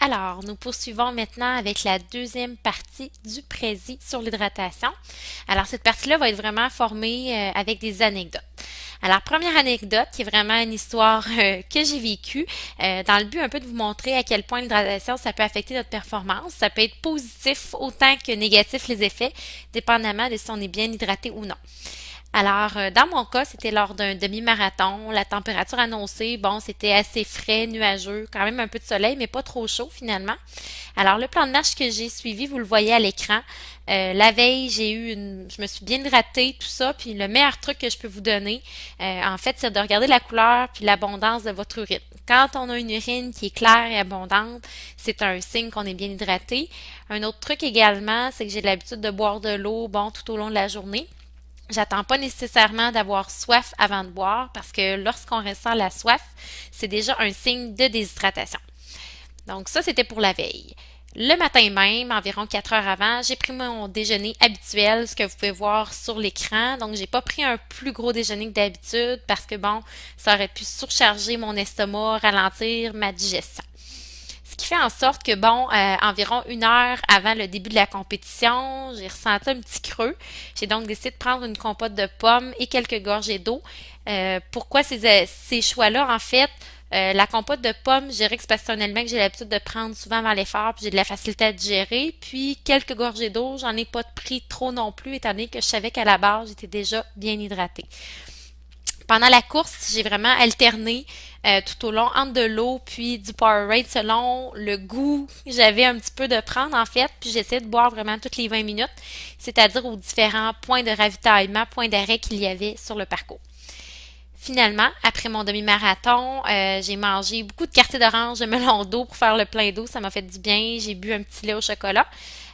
Alors, nous poursuivons maintenant avec la deuxième partie du prési sur l'hydratation. Alors, cette partie-là va être vraiment formée avec des anecdotes. Alors, première anecdote, qui est vraiment une histoire que j'ai vécue, dans le but un peu de vous montrer à quel point l'hydratation, ça peut affecter notre performance. Ça peut être positif autant que négatif les effets, dépendamment de si on est bien hydraté ou non. Alors, dans mon cas, c'était lors d'un demi-marathon. La température annoncée, bon, c'était assez frais, nuageux, quand même un peu de soleil, mais pas trop chaud finalement. Alors, le plan de marche que j'ai suivi, vous le voyez à l'écran. La veille, je me suis bien hydratée, tout ça. Puis le meilleur truc que je peux vous donner, en fait, c'est de regarder la couleur puis l'abondance de votre urine. Quand on a une urine qui est claire et abondante, c'est un signe qu'on est bien hydraté. Un autre truc également, c'est que j'ai l'habitude de boire de l'eau, bon, tout au long de la journée. J'attends pas nécessairement d'avoir soif avant de boire parce que lorsqu'on ressent la soif, c'est déjà un signe de déshydratation. Donc ça, c'était pour la veille. Le matin même, environ 4 heures avant, j'ai pris mon déjeuner habituel, ce que vous pouvez voir sur l'écran. Donc, j'ai pas pris un plus gros déjeuner que d'habitude parce que bon, ça aurait pu surcharger mon estomac, ralentir ma digestion. Ce qui fait en sorte que, bon, environ 1 heure avant le début de la compétition, j'ai ressenti un petit creux. J'ai donc décidé de prendre une compote de pommes et quelques gorgées d'eau. Pourquoi ces choix-là? En fait, la compote de pommes, je dirais que c'est parce que c'est un aliment que j'ai l'habitude de prendre souvent avant l'effort, puis j'ai de la facilité à digérer. Puis quelques gorgées d'eau, j'en ai pas pris trop non plus, étant donné que je savais qu'à la base, j'étais déjà bien hydratée. Pendant la course, j'ai vraiment alterné tout au long entre de l'eau puis du Powerade selon le goût que j'avais un petit peu de prendre en fait. Puis j'essayais de boire vraiment toutes les 20 minutes, c'est-à-dire aux différents points de ravitaillement, points d'arrêt qu'il y avait sur le parcours. Finalement, après mon demi-marathon, j'ai mangé beaucoup de quartiers d'orange, de melon d'eau pour faire le plein d'eau. Ça m'a fait du bien. J'ai bu un petit lait au chocolat.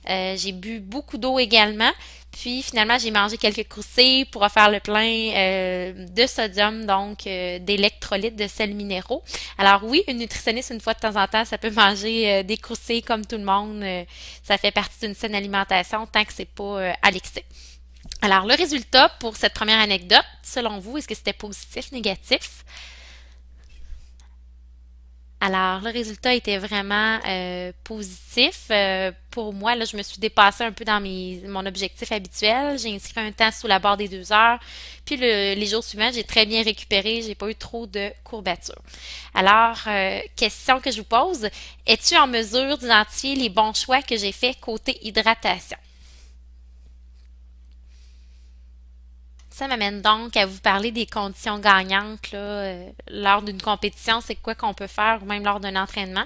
J'ai bu beaucoup d'eau également. Puis finalement, j'ai mangé quelques croustilles pour faire le plein de sodium, donc d'électrolytes, de sels minéraux. Alors oui, une nutritionniste, une fois de temps en temps, ça peut manger des croustilles comme tout le monde. Ça fait partie d'une saine alimentation tant que c'est pas à l'excès. Alors, le résultat pour cette première anecdote, selon vous, est-ce que c'était positif, négatif? Alors, le résultat était vraiment positif. Pour moi, là, je me suis dépassée un peu dans mon objectif habituel. J'ai inscrit un temps sous la barre des 2 heures. Puis les jours suivants, j'ai très bien récupéré. J'ai pas eu trop de courbatures. Alors, question que je vous pose, es-tu en mesure d'identifier les bons choix que j'ai faits côté hydratation? Ça m'amène donc à vous parler des conditions gagnantes là, lors d'une compétition, c'est quoi qu'on peut faire ou même lors d'un entraînement.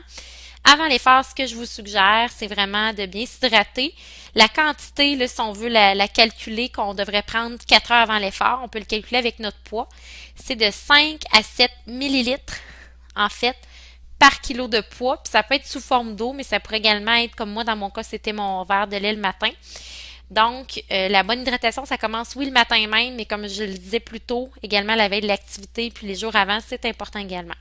Avant l'effort, ce que je vous suggère, c'est vraiment de bien s'hydrater. La quantité, là, si on veut la calculer, qu'on devrait prendre 4 heures avant l'effort, on peut le calculer avec notre poids. C'est de 5 à 7 millilitres, en fait, par kilo de poids. Puis ça peut être sous forme d'eau, mais ça pourrait également être, comme moi, dans mon cas, c'était mon verre de lait le matin. Donc, la bonne hydratation, ça commence, oui, le matin même, mais comme je le disais plus tôt, également la veille de l'activité, puis les jours avant, c'est important également.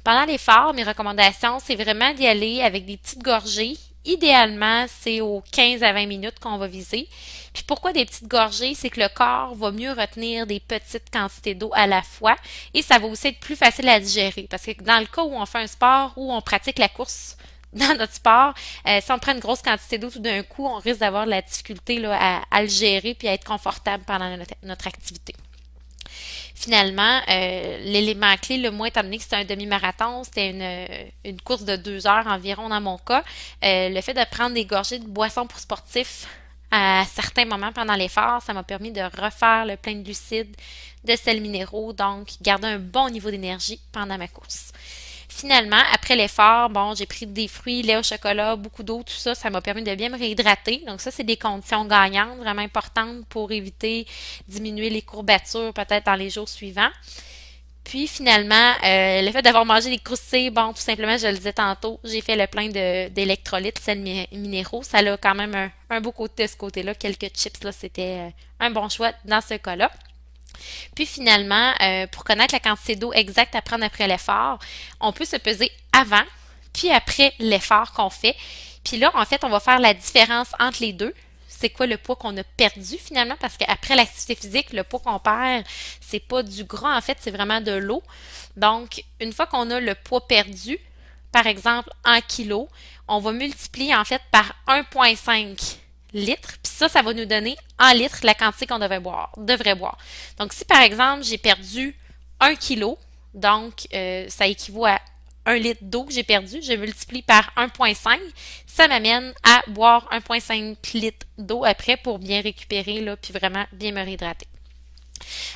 Pendant l'effort, mes recommandations, c'est vraiment d'y aller avec des petites gorgées. Idéalement, c'est aux 15 à 20 minutes qu'on va viser. Puis pourquoi des petites gorgées? C'est que le corps va mieux retenir des petites quantités d'eau à la fois et ça va aussi être plus facile à digérer. Parce que dans le cas où on fait un sport, où on pratique la course dans notre sport, si on prend une grosse quantité d'eau tout d'un coup, on risque d'avoir de la difficulté là, à le gérer puis à être confortable pendant notre activité. Finalement, l'élément clé, le moins étant donné que c'était un demi-marathon, c'était une course de 2 heures environ dans mon cas, le fait de prendre des gorgées de boissons pour sportifs à certains moments pendant l'effort, ça m'a permis de refaire le plein de glucides, de sels minéraux, donc garder un bon niveau d'énergie pendant ma course. Finalement, après l'effort, bon, j'ai pris des fruits, lait au chocolat, beaucoup d'eau, tout ça, ça m'a permis de bien me réhydrater. Donc ça, c'est des conditions gagnantes, vraiment importantes pour éviter, diminuer les courbatures peut-être dans les jours suivants. Puis finalement, le fait d'avoir mangé des croustilles, bon, tout simplement, je le disais tantôt, j'ai fait le plein d'électrolytes, sels minéraux. Ça a quand même un beau côté de ce côté-là. Quelques chips, là, c'était un bon choix dans ce cas-là. Puis finalement, pour connaître la quantité d'eau exacte à prendre après l'effort, on peut se peser avant puis après l'effort qu'on fait. Puis là, en fait, on va faire la différence entre les deux. C'est quoi le poids qu'on a perdu finalement? Parce qu'après l'activité physique, le poids qu'on perd, c'est pas du gras, en fait, c'est vraiment de l'eau. Donc, une fois qu'on a le poids perdu, par exemple, en kilos, on va multiplier en fait par 1,5 litres, puis ça va nous donner en litres la quantité qu'on devrait boire. Donc, si par exemple, j'ai perdu 1 kilo, donc ça équivaut à 1 litre d'eau que j'ai perdu, je multiplie par 1,5, ça m'amène à boire 1,5 litres d'eau après pour bien récupérer, là, puis vraiment bien me réhydrater.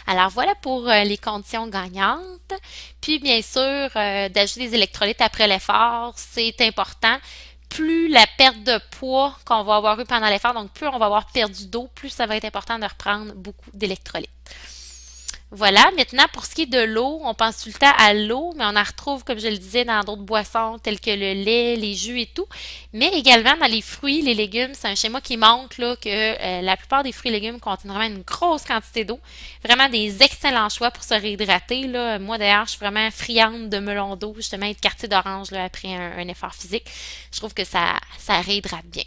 Alors voilà pour les conditions gagnantes. Puis bien sûr, d'ajouter des électrolytes après l'effort, c'est important. Plus la perte de poids qu'on va avoir eu pendant l'effort, donc plus on va avoir perdu d'eau, plus ça va être important de reprendre beaucoup d'électrolytes. Voilà, maintenant pour ce qui est de l'eau, on pense tout le temps à l'eau, mais on en retrouve, comme je le disais, dans d'autres boissons telles que le lait, les jus et tout, mais également dans les fruits, les légumes. C'est un schéma qui montre là, que la plupart des fruits et légumes contiennent vraiment une grosse quantité d'eau. Vraiment des excellents choix pour se réhydrater. Là. Moi d'ailleurs, je suis vraiment friande de melon d'eau, justement, et de quartier d'orange là, après un effort physique. Je trouve que ça réhydrate bien.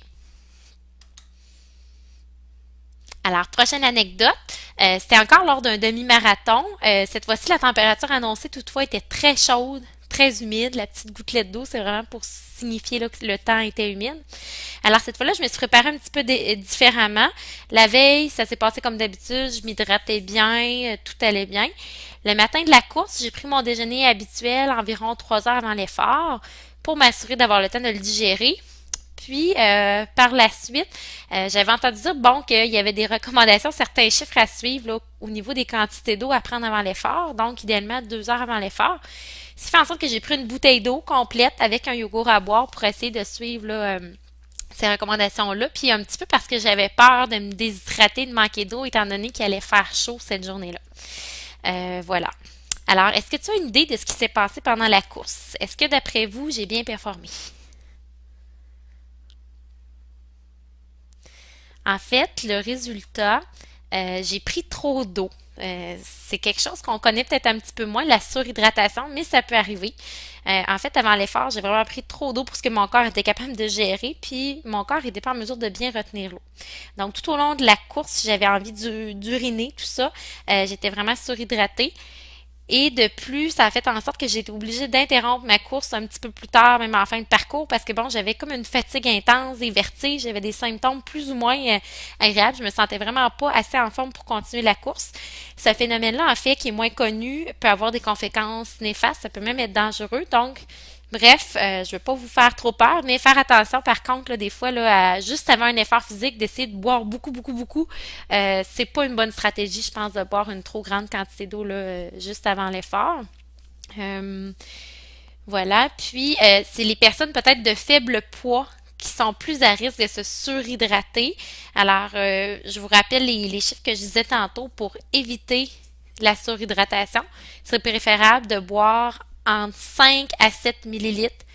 Alors, prochaine anecdote, c'était encore lors d'un demi-marathon. Cette fois-ci, la température annoncée toutefois était très chaude, très humide. La petite gouttelette d'eau, c'est vraiment pour signifier là, que le temps était humide. Alors, cette fois-là, je me suis préparée un petit peu différemment. La veille, ça s'est passé comme d'habitude. Je m'hydratais bien, tout allait bien. Le matin de la course, j'ai pris mon déjeuner habituel environ 3 heures avant l'effort pour m'assurer d'avoir le temps de le digérer. Puis, par la suite, j'avais entendu dire, bon, qu'il y avait des recommandations, certains chiffres à suivre là, au niveau des quantités d'eau à prendre avant l'effort, donc idéalement 2 heures avant l'effort. Ce qui fait en sorte que j'ai pris une bouteille d'eau complète avec un yogourt à boire pour essayer de suivre là, ces recommandations-là. Puis un petit peu parce que j'avais peur de me déshydrater, de manquer d'eau, étant donné qu'il allait faire chaud cette journée-là. Voilà. Alors, est-ce que tu as une idée de ce qui s'est passé pendant la course? Est-ce que d'après vous, j'ai bien performé? En fait, le résultat, j'ai pris trop d'eau. C'est quelque chose qu'on connaît peut-être un petit peu moins, la surhydratation, mais ça peut arriver. En fait, avant l'effort, j'ai vraiment pris trop d'eau pour ce que mon corps était capable de gérer, puis mon corps n'était pas en mesure de bien retenir l'eau. Donc, tout au long de la course, j'avais envie d'uriner, tout ça. J'étais vraiment surhydratée. Et de plus, ça a fait en sorte que j'ai été obligée d'interrompre ma course un petit peu plus tard, même en fin de parcours, parce que bon, j'avais comme une fatigue intense, des vertiges, j'avais des symptômes plus ou moins agréables. Je me sentais vraiment pas assez en forme pour continuer la course. Ce phénomène-là, en fait, qui est moins connu, peut avoir des conséquences néfastes, ça peut même être dangereux. Donc, bref, je veux pas vous faire trop peur, mais faire attention par contre, là, des fois, là, juste avant un effort physique, d'essayer de boire beaucoup, beaucoup, beaucoup, c'est pas une bonne stratégie, je pense, de boire une trop grande quantité d'eau là, juste avant l'effort. Euh, voilà. Puis, c'est les personnes peut-être de faible poids qui sont plus à risque de se surhydrater. Alors, je vous rappelle les chiffres que je disais tantôt pour éviter la surhydratation. Il serait préférable de boire entre 5 à 7 millilitres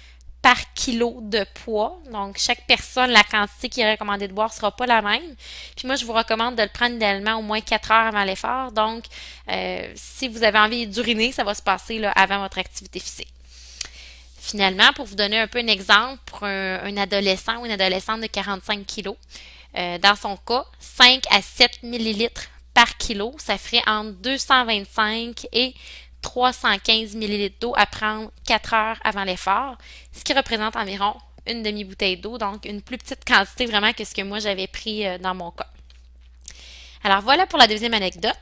par kilo de poids. Donc, chaque personne, la quantité qui est recommandée de boire ne sera pas la même. Puis moi, je vous recommande de le prendre idéalement au moins 4 heures avant l'effort. Donc, si vous avez envie d'uriner, ça va se passer là, avant votre activité physique. Finalement, pour vous donner un peu un exemple, pour un adolescent ou une adolescente de 45 kilos, dans son cas, 5 à 7 millilitres par kilo, ça ferait entre 225 et 315 millilitres d'eau à prendre 4 heures avant l'effort, ce qui représente environ une demi-bouteille d'eau, donc une plus petite quantité vraiment que ce que moi j'avais pris dans mon cas. Alors voilà pour la deuxième anecdote.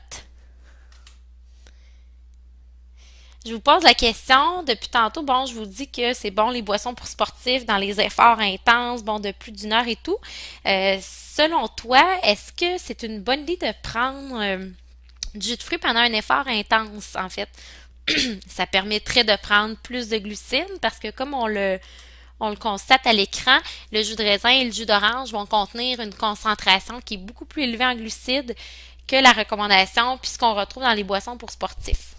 Je vous pose la question depuis tantôt. Bon, je vous dis que c'est bon les boissons pour sportifs dans les efforts intenses, bon, de plus d'1 heure et tout. Selon toi, est-ce que c'est une bonne idée de prendre du jus de fruits pendant un effort intense, en fait? Ça permettrait de prendre plus de glucides parce que comme on le constate à l'écran, le jus de raisin et le jus d'orange vont contenir une concentration qui est beaucoup plus élevée en glucides que la recommandation puisqu'on retrouve dans les boissons pour sportifs.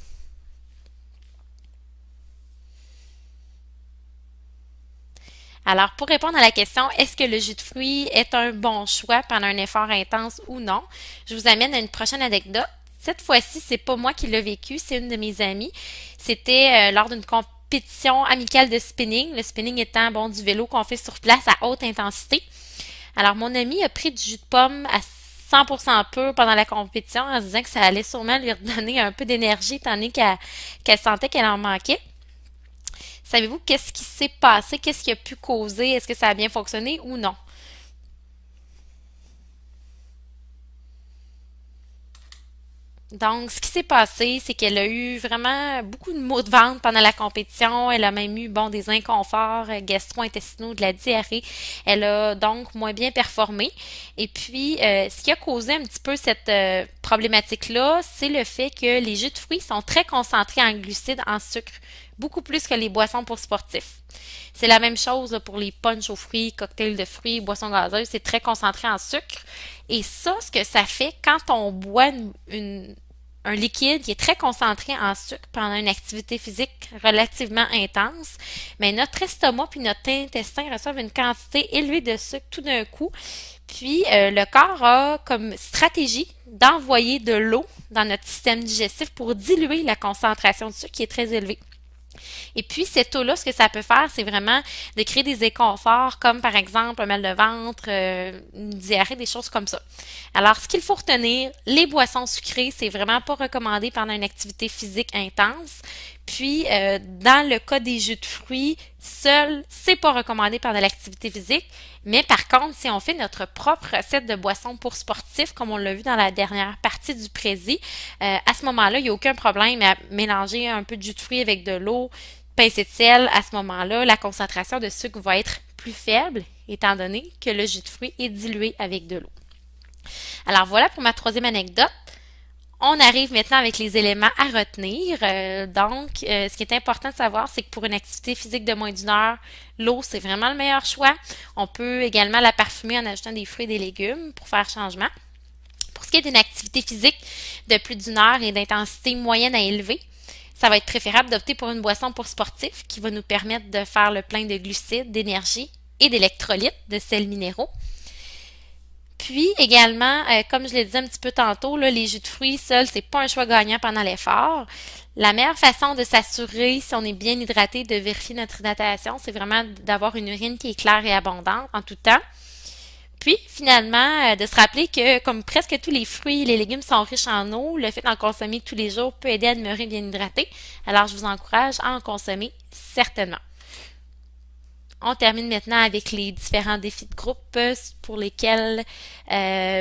Alors, pour répondre à la question, est-ce que le jus de fruits est un bon choix pendant un effort intense ou non, je vous amène à une prochaine anecdote. Cette fois-ci, c'est pas moi qui l'ai vécu, c'est une de mes amies. C'était lors d'une compétition amicale de spinning. Le spinning étant bon du vélo qu'on fait sur place à haute intensité. Alors, mon amie a pris du jus de pomme à 100% pur pendant la compétition en se disant que ça allait sûrement lui redonner un peu d'énergie étant donné qu'elle sentait qu'elle en manquait. Savez-vous qu'est-ce qui s'est passé? Qu'est-ce qui a pu causer? Est-ce que ça a bien fonctionné ou non? Donc, ce qui s'est passé, c'est qu'elle a eu vraiment beaucoup de maux de ventre pendant la compétition. Elle a même eu, bon, des inconforts gastro-intestinaux, de la diarrhée. Elle a donc moins bien performé. Et puis, ce qui a causé un petit peu cette problématique-là, c'est le fait que les jus de fruits sont très concentrés en glucides, en sucre, beaucoup plus que les boissons pour sportifs. C'est la même chose là, pour les punchs aux fruits, cocktails de fruits, boissons gazeuses, c'est très concentré en sucre. Et ça, ce que ça fait quand on boit un liquide qui est très concentré en sucre pendant une activité physique relativement intense, mais notre estomac puis notre intestin reçoivent une quantité élevée de sucre tout d'un coup. Puis le corps a comme stratégie d'envoyer de l'eau dans notre système digestif pour diluer la concentration de sucre qui est très élevée. Et puis, cette eau-là, ce que ça peut faire, c'est vraiment de créer des inconforts, comme par exemple un mal de ventre, une diarrhée, des choses comme ça. Alors, ce qu'il faut retenir, les boissons sucrées, c'est vraiment pas recommandé pendant une activité physique intense. Puis, dans le cas des jus de fruits, seul, c'est pas recommandé pendant l'activité physique. Mais par contre, si on fait notre propre recette de boisson pour sportifs, comme on l'a vu dans la dernière partie du prési, à ce moment-là, il n'y a aucun problème à mélanger un peu de jus de fruits avec de l'eau, pincée de sel. À ce moment-là, la concentration de sucre va être plus faible, étant donné que le jus de fruits est dilué avec de l'eau. Alors voilà pour ma troisième anecdote. On arrive maintenant avec les éléments à retenir. Ce qui est important de savoir, c'est que pour une activité physique de moins d'une heure, l'eau, c'est vraiment le meilleur choix. On peut également la parfumer en ajoutant des fruits et des légumes pour faire changement. Pour ce qui est d'une activité physique de plus d'une heure et d'intensité moyenne à élevée, ça va être préférable d'opter pour une boisson pour sportifs qui va nous permettre de faire le plein de glucides, d'énergie et d'électrolytes, de sels minéraux. Puis également, comme je l'ai dit un petit peu tantôt, là, les jus de fruits seuls, c'est pas un choix gagnant pendant l'effort. La meilleure façon de s'assurer si on est bien hydraté, de vérifier notre hydratation, c'est vraiment d'avoir une urine qui est claire et abondante en tout temps. Puis finalement, de se rappeler que comme presque tous les fruits et les légumes sont riches en eau, le fait d'en consommer tous les jours peut aider à demeurer bien hydraté. Alors je vous encourage à en consommer certainement. On termine maintenant avec les différents défis de groupe pour lesquels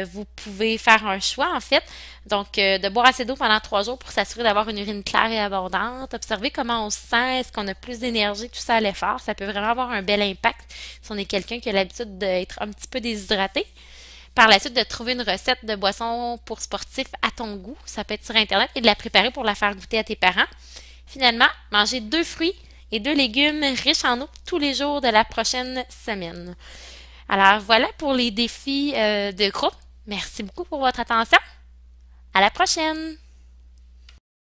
vous pouvez faire un choix, en fait. Donc, de boire assez d'eau pendant 3 jours pour s'assurer d'avoir une urine claire et abondante. Observer comment on se sent, est-ce qu'on a plus d'énergie, tout ça à l'effort. Ça peut vraiment avoir un bel impact si on est quelqu'un qui a l'habitude d'être un petit peu déshydraté. Par la suite, de trouver une recette de boisson pour sportifs à ton goût. Ça peut être sur Internet et de la préparer pour la faire goûter à tes parents. Finalement, manger 2 fruits et 2 légumes riches en eau tous les jours de la prochaine semaine. Alors voilà pour les défis de groupe. Merci beaucoup pour votre attention. À la prochaine!